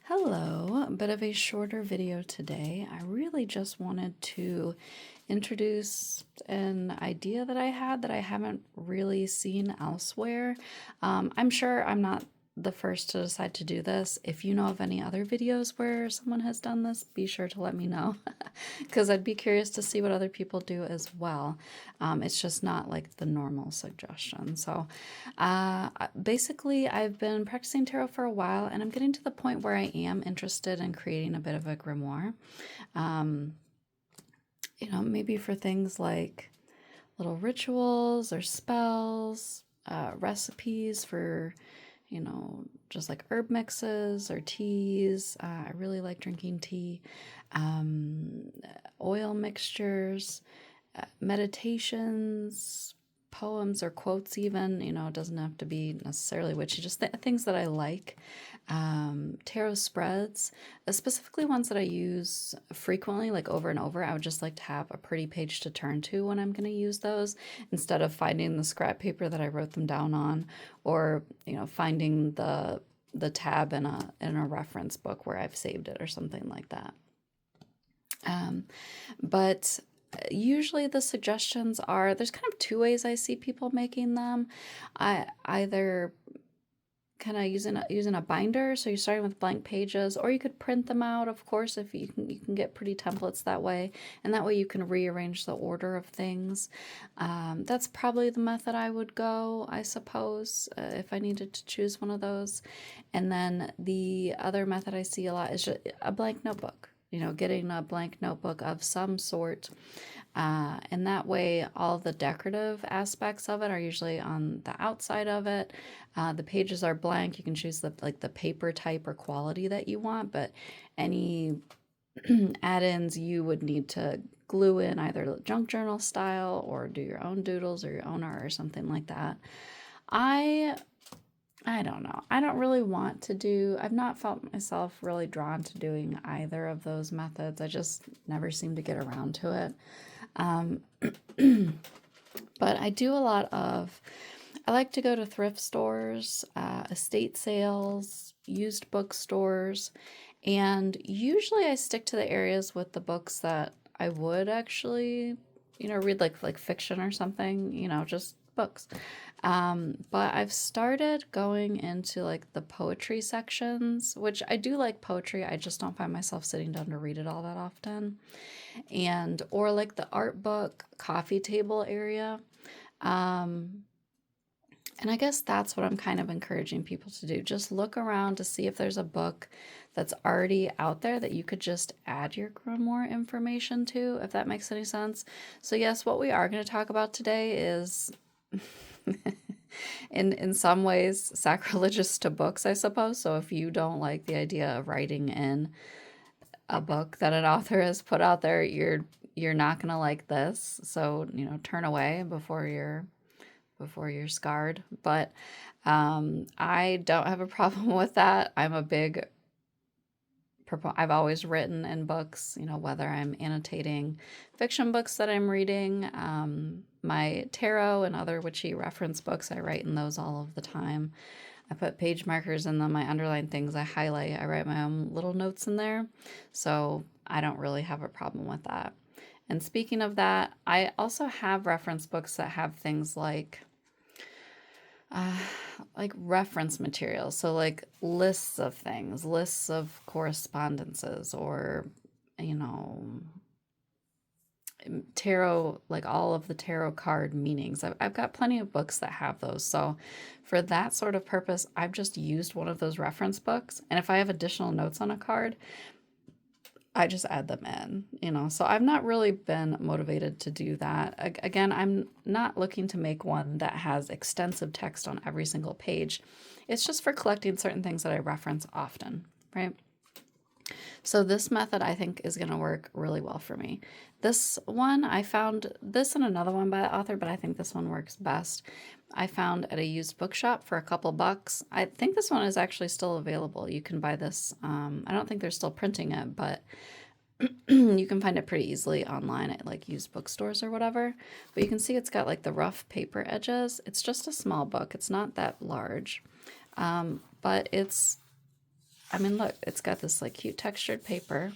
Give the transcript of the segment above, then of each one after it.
Hello, a bit of a shorter video today. I really just wanted to introduce an idea that I had that I haven't really seen elsewhere. I'm sure I'm not the first to decide to do this. If you know of any other videos where someone has done this, be sure to let me know because I'd be curious to see what other people do as well. It's just not like the normal suggestion. So basically, I've been practicing tarot for a while and I'm getting to the point where I am interested in creating a bit of a grimoire. Um, maybe for things like little rituals or spells, recipes for, just like herb mixes or teas. I really like drinking tea, um, oil mixtures, meditations, poems or quotes even. It doesn't have to be necessarily witchy, just things that I like. Tarot spreads, specifically ones that I use frequently, like over and over. I would just like to have a pretty page to turn to when I'm going to use those, instead of finding the scrap paper that I wrote them down on, or finding the tab in a reference book where I've saved it or something like that. But usually the suggestions are, there's kind of two ways I see people making them. I either kind of using a binder, so you're starting with blank pages, or you could print them out, of course, if you can get pretty templates that way, and that way you can rearrange the order of things. That's probably the method I would go, I suppose, if I needed to choose one of those. And then the other method I see a lot is just a blank notebook. Getting a blank notebook of some sort. And that way, all the decorative aspects of it are usually on the outside of it. The pages are blank. You can choose the paper type or quality that you want, but any add-ins you would need to glue in either junk journal style or do your own doodles or your own art or something like that. I don't know. I don't really want to do, I've not felt myself really drawn to doing either of those methods. I just never seem to get around to it. Um, but I do a lot of, I like to go to thrift stores, estate sales, used bookstores, and usually I stick to the areas with the books that I would actually, read like fiction or something, just books. But I've started going into like the poetry sections, which I do like poetry. I just don't find myself sitting down to read it all that often. Or like the art book coffee table area. Um, and I guess that's what I'm kind of encouraging people to do. Just look around to see if there's a book that's already out there that you could just add your grimoire information to, if that makes any sense. So yes, what we are going to talk about today is in some ways sacrilegious to books, I suppose. So if you don't like the idea of writing in a book that an author has put out there, you're not going to like this. So, turn away before you're scarred. But I don't have a problem with that. I've always written in books, whether I'm annotating fiction books that I'm reading, my tarot and other witchy reference books, I write in those all of the time. I put page markers in them, I underline things, I highlight, I write my own little notes in there. So I don't really have a problem with that. And speaking of that, I also have reference books that have things uh, like reference materials. So like lists of things, lists of correspondences, or, you know, tarot, like all of the tarot card meanings. I've got plenty of books that have those. So for that sort of purpose, I've just used one of those reference books. And if I have additional notes on a card, I just add them in. So I've not really been motivated to do that. Again, I'm not looking to make one that has extensive text on every single page. It's just for collecting certain things that I reference often, right? So this method I think is going to work really well for me. This one, I found this and another one by the author, but I think this one works best. I found at a used bookshop for a couple bucks. I think this one is actually still available. You can buy this. I don't think they're still printing it, but you can find it pretty easily online at like used bookstores or whatever. But you can see it's got like the rough paper edges. It's just a small book. It's not that large, but it's I mean, look, it's got this like cute textured paper,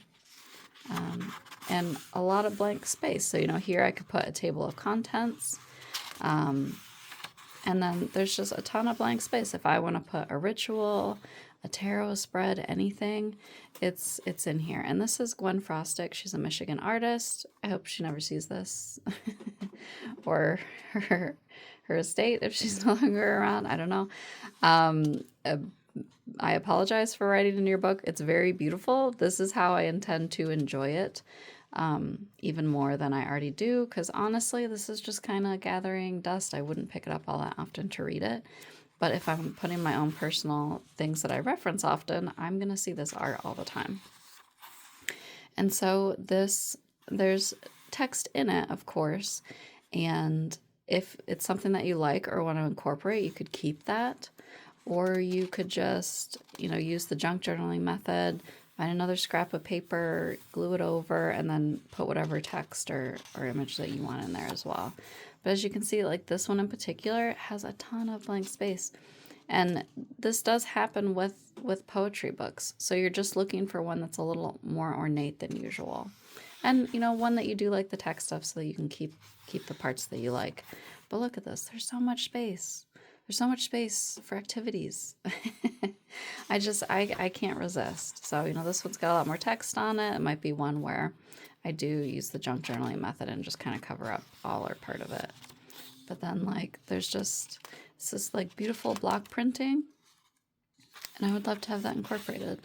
and a lot of blank space. So, here I could put a table of contents. And then there's just a ton of blank space. If I want to put a ritual, a tarot spread, anything, it's in here. And this is Gwen Frostick. She's a Michigan artist. I hope she never sees this. Or her estate if she's no longer around. I don't know. I apologize for writing in your book. It's very beautiful. This is how I intend to enjoy it. Even more than I already do, because honestly, this is just kind of gathering dust. I wouldn't pick it up all that often to read it. But if I'm putting my own personal things that I reference often, I'm going to see this art all the time. And so there's text in it, of course. And if it's something that you like or want to incorporate, you could keep that. Or you could just, use the junk journaling method, find another scrap of paper, glue it over, and then put whatever text or image that you want in there as well. But as you can see, like this one in particular has a ton of blank space. And this does happen with poetry books. So you're just looking for one that's a little more ornate than usual. And, one that you do like the text stuff so that you can keep the parts that you like. But look at this. There's so much space. There's so much space for activities. I can't resist. So, this one's got a lot more text on it. It might be one where I do use the junk journaling method and just kind of cover up all or part of it. But then, there's just this beautiful block printing. And I would love to have that incorporated.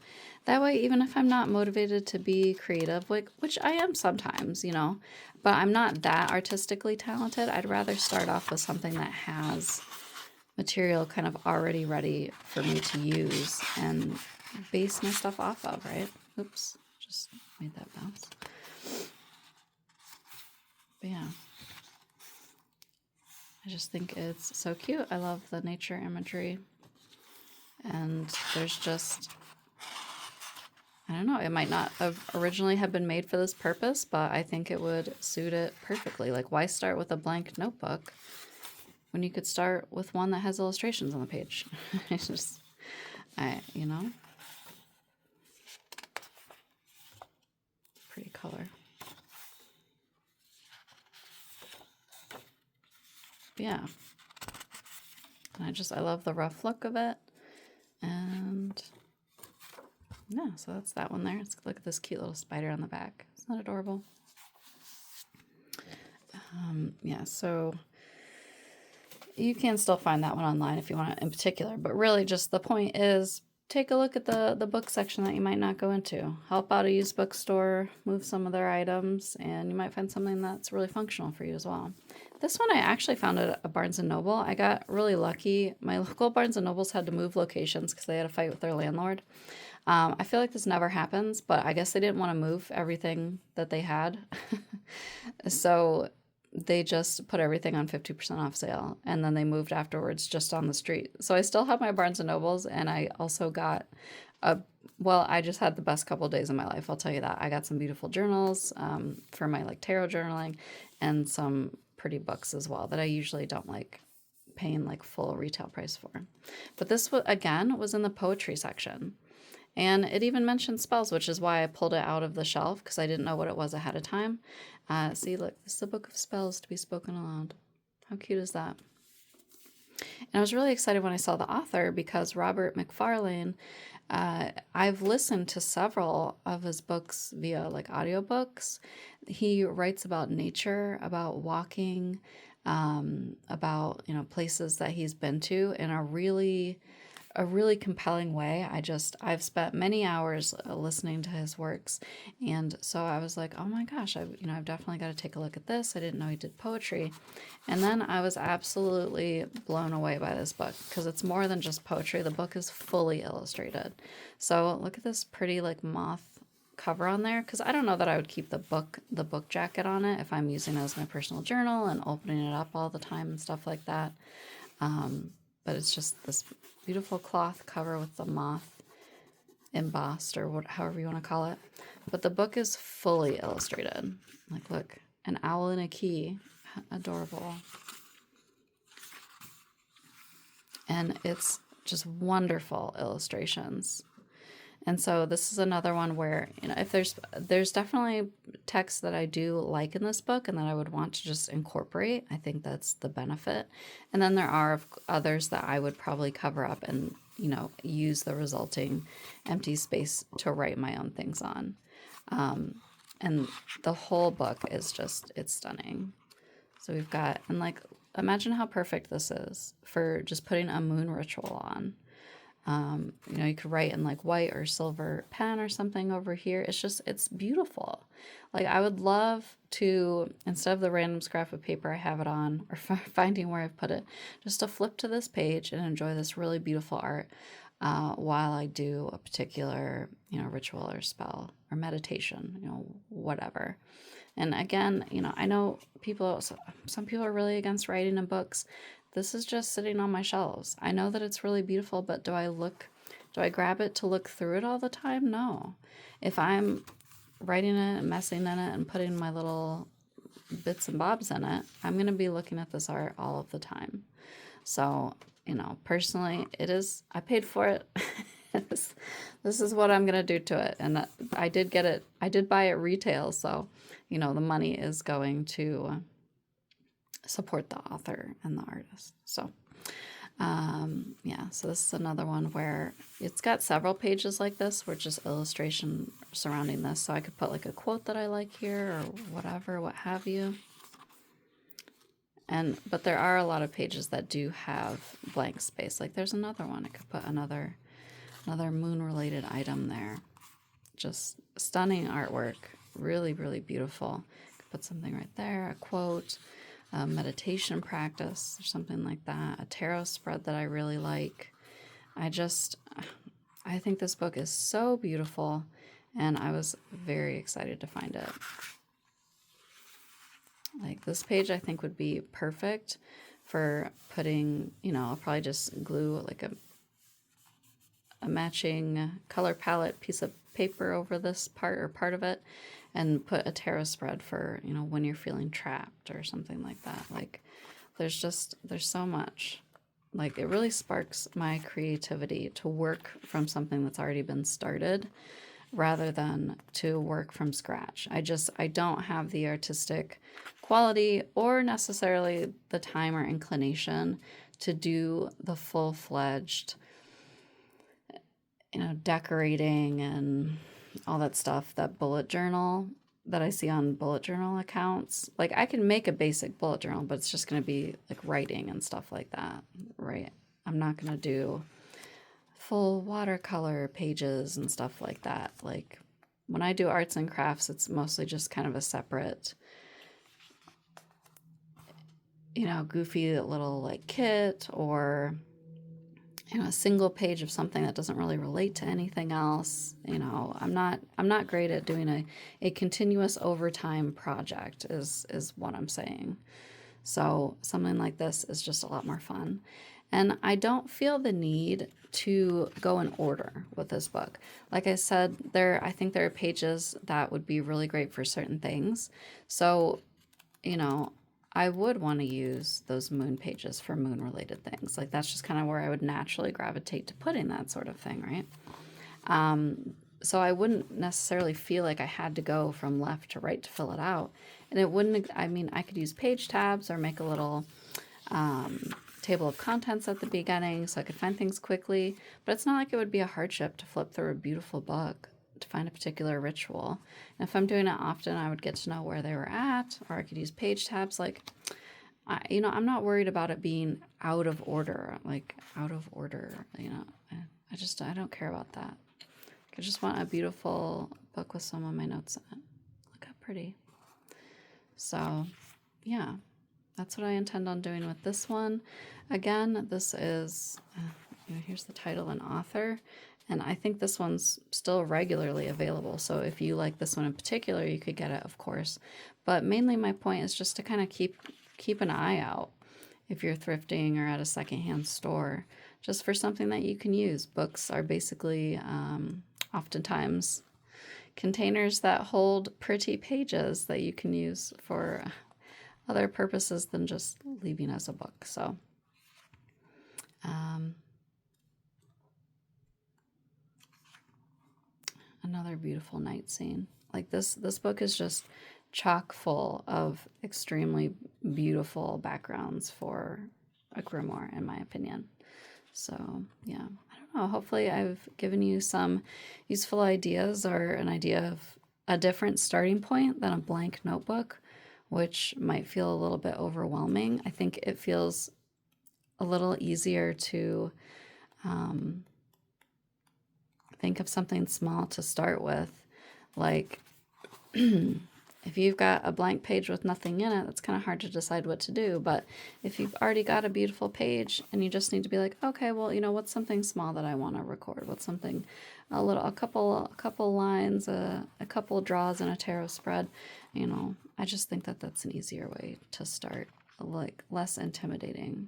That way, even if I'm not motivated to be creative, which I am sometimes, but I'm not that artistically talented, I'd rather start off with something that has material kind of already ready for me to use and base my stuff off of, right? Oops, just made that bounce. But yeah, I just think it's so cute. I love the nature imagery. And there's just, I don't know, it might not have originally have been made for this purpose, but I think it would suit it perfectly. Like, why start with a blank notebook when you could start with one that has illustrations on the page? It's just, pretty color. But yeah. And I love the rough look of it. And yeah, so that's that one there. Look at this cute little spider on the back. Isn't that adorable? Yeah, so you can still find that one online if you want it in particular, but really just the point is take a look at the book section that you might not go into. Help out a used bookstore, move some of their items, and you might find something that's really functional for you as well. This one I actually found at a Barnes & Noble. I got really lucky. My local Barnes & Nobles had to move locations because they had a fight with their landlord. I feel like this never happens, but I guess they didn't want to move everything that they had. So they just put everything on 50% off sale, and then they moved afterwards just on the street. So I still have my Barnes & Nobles, and I also got I just had the best couple of days of my life, I'll tell you that. I got some beautiful journals for my tarot journaling, and some pretty books as well that I usually don't like paying full retail price for. But this again was in the poetry section. And it even mentioned spells, which is why I pulled it out of the shelf, because I didn't know what it was ahead of time. See, look, this is a book of spells to be spoken aloud. How cute is that? And I was really excited when I saw the author, because Robert McFarlane, I've listened to several of his books via audiobooks. He writes about nature, about walking, about places that he's been to in a really compelling way. I've spent many hours listening to his works, and so I was like, oh my gosh, I've definitely got to take a look at this. I didn't know he did poetry. And then I was absolutely blown away by this book, because it's more than just poetry. The book is fully illustrated. So look at this pretty moth cover on there, because I don't know that I would keep the book jacket on it if I'm using it as my personal journal and opening it up all the time and stuff like that. But it's just this beautiful cloth cover with the moth embossed, or however you want to call it. But the book is fully illustrated. Look, an owl and a key. Adorable. And it's just wonderful illustrations. And so this is another one where, if there's definitely text that I do like in this book and that I would want to just incorporate. I think that's the benefit. And then there are others that I would probably cover up and, use the resulting empty space to write my own things on. And the whole book is it's stunning. So we've got, and like, imagine how perfect this is for just putting a moon ritual on. You could write in like white or silver pen or something over here. It's beautiful. Like, I would love to, instead of the random scrap of paper I have it on, or finding where I've put it, just to flip to this page and enjoy this really beautiful art while I do a particular, ritual or spell or meditation, whatever. And again, I know some people are really against writing in books. This is just sitting on my shelves. I know that it's really beautiful, but do I grab it to look through it all the time? No. If I'm writing it and messing in it and putting my little bits and bobs in it, I'm going to be looking at this art all of the time. So, personally, I paid for it. This is what I'm going to do to it. And I did buy it retail. So, the money is going to support the author and the artist. So, so this is another one where it's got several pages like this, where just illustration surrounding this. So I could put like a quote that I like here or whatever, what have you. But there are a lot of pages that do have blank space. Like there's another one. I could put another moon related item there. Just stunning artwork. Really, really beautiful. Could put something right there, a quote, a meditation practice or something like that, a tarot spread that I really like. I think this book is so beautiful, and I was very excited to find it. Like this page I think would be perfect for putting, I'll probably just glue like a matching color palette piece of paper over this part of it, and put a tarot spread for, when you're feeling trapped or something like that. Like there's so much. Like it really sparks my creativity to work from something that's already been started rather than to work from scratch. I don't have the artistic quality or necessarily the time or inclination to do the full-fledged, decorating and all that stuff that I see on bullet journal accounts. Like I can make a basic bullet journal, but it's just going to be like writing and stuff like that, right? I'm not going to do full watercolor pages and stuff like that. Like when I do arts and crafts, it's mostly just kind of a separate, goofy little like kit, or a single page of something that doesn't really relate to anything else. I'm not great at doing a continuous overtime project is what I'm saying. So something like this is just a lot more fun. And I don't feel the need to go in order with this book. Like I said, I think there are pages that would be really great for certain things. So, I would want to use those moon pages for moon related things. Like that's just kind of where I would naturally gravitate to putting that sort of thing, right? So I wouldn't necessarily feel like I had to go from left to right to fill it out. And I could use page tabs or make a little table of contents at the beginning so I could find things quickly. But it's not like it would be a hardship to flip through a beautiful book to find a particular ritual. And if I'm doing it often, I would get to know where they were at, or I could use page tabs. Like, I'm not worried about it being out of order. I don't care about that. I just want a beautiful book with some of my notes in it. Look how pretty. So, yeah, that's what I intend on doing with this one. Again, this is, here's the title and author. And I think this one's still regularly available. So if you like this one in particular, you could get it, of course. But mainly my point is just to kind of keep an eye out if you're thrifting or at a secondhand store, just for something that you can use. Books are basically oftentimes containers that hold pretty pages that you can use for other purposes than just leaving as a book. So Another beautiful night scene. Like this book is just chock full of extremely beautiful backgrounds for a grimoire, in my opinion. So yeah, I don't know. Hopefully I've given you some useful ideas or an idea of a different starting point than a blank notebook, which might feel a little bit overwhelming. I think it feels a little easier to think of something small to start with. Like if you've got a blank page with nothing in it, it's kind of hard to decide what to do. But if you've already got a beautiful page and you just need to be like, okay, well, you know, what's something small that I want to record? What's something, a couple lines, a couple draws in a tarot spread, you know, I just think that that's an easier way to start, like less intimidating.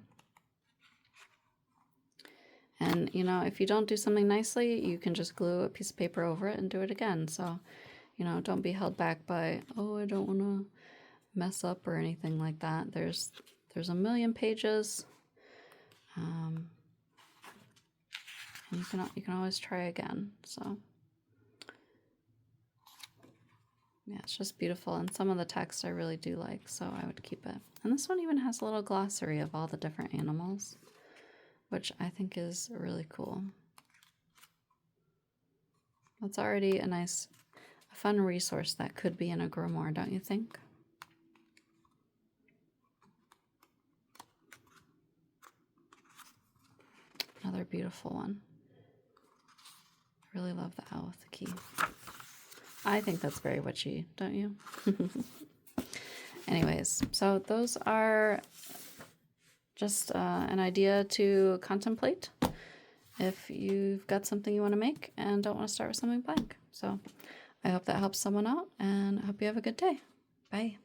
And, you know, if you don't do something nicely, you can just glue a piece of paper over it and do it again. So, you know, don't be held back by, oh, I don't want to mess up or anything like that. There's a million pages. And you can always try again. So yeah, it's just beautiful. And some of the text I really do like, so I would keep it. And this one even has a little glossary of all the different animals, which I think is really cool. That's already a nice, fun resource that could be in a grimoire, don't you think? Another beautiful one. I really love the owl with the key. I think that's very witchy, don't you? Anyways, so those are just an idea to contemplate if you've got something you want to make and don't want to start with something blank. So I hope that helps someone out, and I hope you have a good day. Bye.